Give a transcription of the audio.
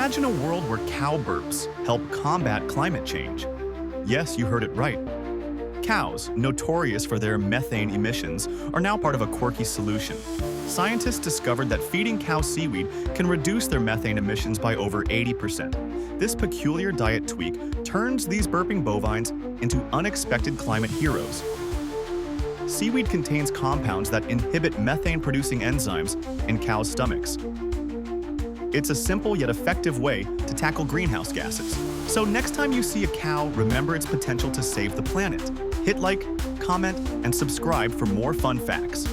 Imagine a world where cow burps help combat climate change. Yes, you heard it right. Cows, notorious for their methane emissions, are now part of a quirky solution. Scientists discovered that feeding cows seaweed can reduce their methane emissions by over 80%. This peculiar diet tweak turns these burping bovines into unexpected climate heroes. Seaweed contains compounds that inhibit methane-producing enzymes in cows' stomachs. It's a simple yet effective way to tackle greenhouse gases. So next time you see a cow, remember its potential to save the planet. Hit like, comment, and subscribe for more fun facts.